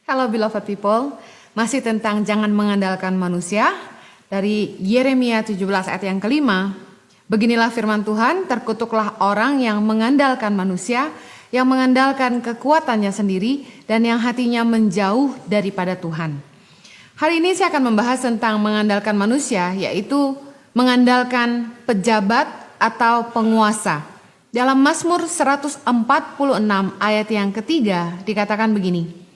Halo beloved people, masih tentang jangan mengandalkan manusia dari Yeremia 17 ayat yang kelima. Beginilah firman Tuhan, terkutuklah orang yang mengandalkan manusia, yang mengandalkan kekuatannya sendiri dan yang hatinya menjauh daripada Tuhan. Hari ini saya akan membahas tentang mengandalkan manusia, yaitu mengandalkan pejabat atau penguasa. Dalam Mazmur 146 ayat yang ketiga dikatakan begini.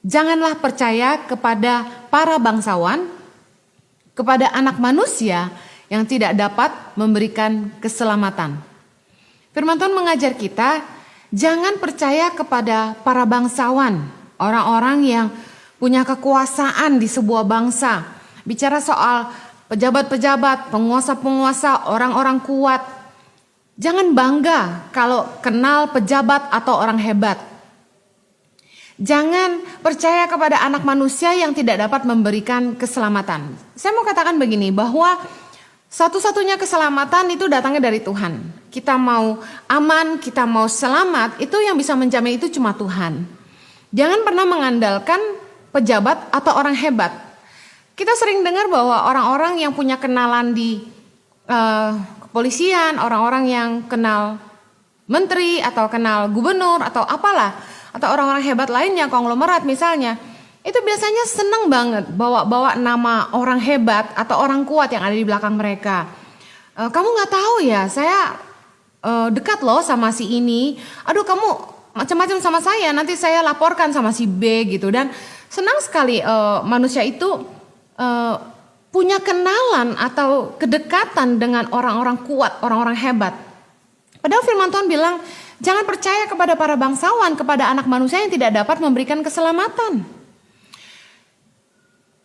Janganlah percaya kepada para bangsawan, kepada anak manusia yang tidak dapat memberikan keselamatan. Firman Tuhan mengajar kita, jangan percaya kepada para bangsawan, orang-orang yang punya kekuasaan di sebuah bangsa. Bicara soal pejabat-pejabat, penguasa-penguasa, orang-orang kuat. Jangan bangga kalau kenal pejabat atau orang hebat. Jangan percaya kepada anak manusia yang tidak dapat memberikan keselamatan. Saya mau katakan begini, bahwa satu-satunya keselamatan itu datangnya dari Tuhan. Kita mau aman, kita mau selamat, itu yang bisa menjamin itu cuma Tuhan. Jangan pernah mengandalkan pejabat atau orang hebat. Kita sering dengar bahwa orang-orang yang punya kenalan di kepolisian, orang-orang yang kenal menteri atau kenal gubernur atau apalah, atau orang-orang hebat lainnya, konglomerat misalnya, itu biasanya senang banget bawa nama orang hebat atau orang kuat yang ada di belakang mereka. Kamu nggak tahu ya, saya dekat loh sama si ini. Aduh, kamu macam-macam sama saya, nanti saya laporkan sama si B gitu. Dan senang sekali manusia itu punya kenalan atau kedekatan dengan orang-orang kuat, orang-orang hebat. Padahal firman Tuhan bilang, jangan percaya kepada para bangsawan, kepada anak manusia yang tidak dapat memberikan keselamatan.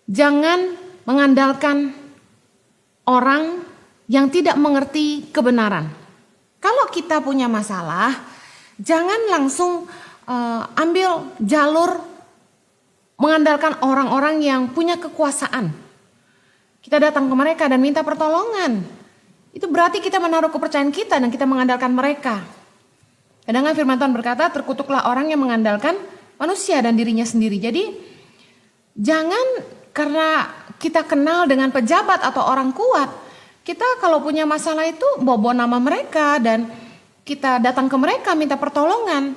Jangan mengandalkan orang yang tidak mengerti kebenaran. Kalau kita punya masalah, jangan langsung ambil jalur mengandalkan orang-orang yang punya kekuasaan. Kita datang ke mereka dan minta pertolongan. Itu berarti kita menaruh kepercayaan kita dan kita mengandalkan mereka. Kadang-kadang firman Tuhan berkata, terkutuklah orang yang mengandalkan manusia dan dirinya sendiri. Jadi jangan karena kita kenal dengan pejabat atau orang kuat, kita kalau punya masalah itu bawa nama mereka dan kita datang ke mereka minta pertolongan.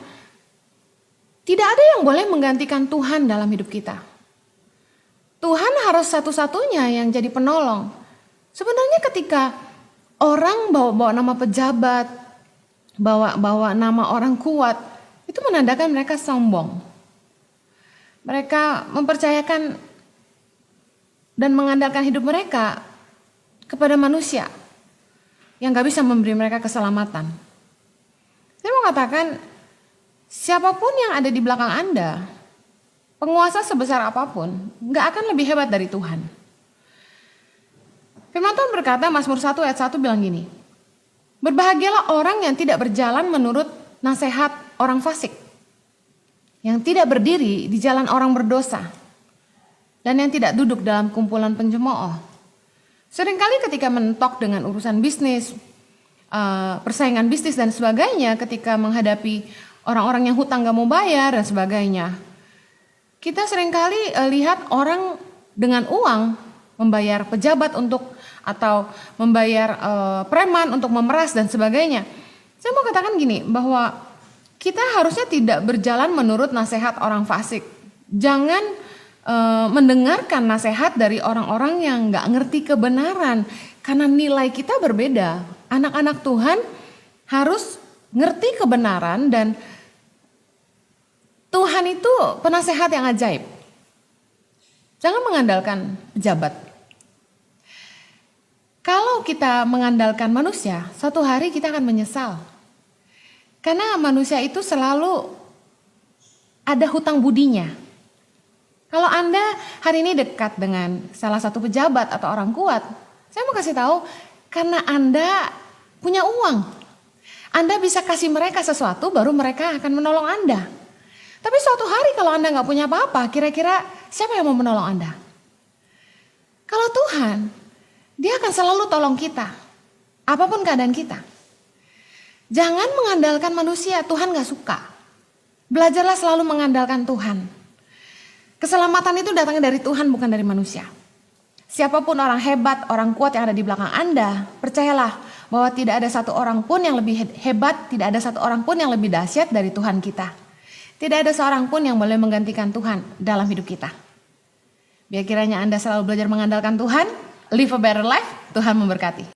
Tidak ada yang boleh menggantikan Tuhan dalam hidup kita. Tuhan harus satu-satunya yang jadi penolong. Sebenarnya ketika orang bawa nama pejabat, bawa nama orang kuat, itu menandakan mereka sombong. Mereka mempercayakan dan mengandalkan hidup mereka kepada manusia yang gak bisa memberi mereka keselamatan. Saya mau katakan, siapapun yang ada di belakang Anda, penguasa sebesar apapun, gak akan lebih hebat dari Tuhan. Firman Tuhan berkata, Mazmur 1 ayat 1 bilang gini, berbahagialah orang yang tidak berjalan menurut nasihat orang fasik, yang tidak berdiri di jalan orang berdosa, dan yang tidak duduk dalam kumpulan pencemooh. Seringkali ketika mentok dengan urusan bisnis, persaingan bisnis dan sebagainya, ketika menghadapi orang-orang yang hutang gak mau bayar dan sebagainya, kita seringkali lihat orang dengan uang membayar pejabat atau membayar preman untuk memeras dan sebagainya. Saya mau katakan gini, bahwa kita harusnya tidak berjalan menurut nasihat orang fasik. Jangan mendengarkan nasihat dari orang-orang yang gak ngerti kebenaran, karena nilai kita berbeda. Anak-anak Tuhan harus ngerti kebenaran, dan Tuhan itu penasehat yang ajaib. Jangan mengandalkan pejabat. Kalau kita mengandalkan manusia, satu hari kita akan menyesal. Karena manusia itu selalu ada hutang budinya. Kalau Anda hari ini dekat dengan salah satu pejabat atau orang kuat, saya mau kasih tahu, karena Anda punya uang. Anda bisa kasih mereka sesuatu, baru mereka akan menolong Anda. Tapi suatu hari kalau Anda gak punya apa-apa, kira-kira siapa yang mau menolong Anda? Kalau Tuhan, Dia akan selalu tolong kita, apapun keadaan kita. Jangan mengandalkan manusia, Tuhan gak suka. Belajarlah selalu mengandalkan Tuhan. Keselamatan itu datangnya dari Tuhan, bukan dari manusia. Siapapun orang hebat, orang kuat yang ada di belakang Anda, percayalah bahwa tidak ada satu orang pun yang lebih hebat, tidak ada satu orang pun yang lebih dahsyat dari Tuhan kita. Tidak ada seorang pun yang boleh menggantikan Tuhan dalam hidup kita. Biar kiranya Anda selalu belajar mengandalkan Tuhan, live a better life, Tuhan memberkati.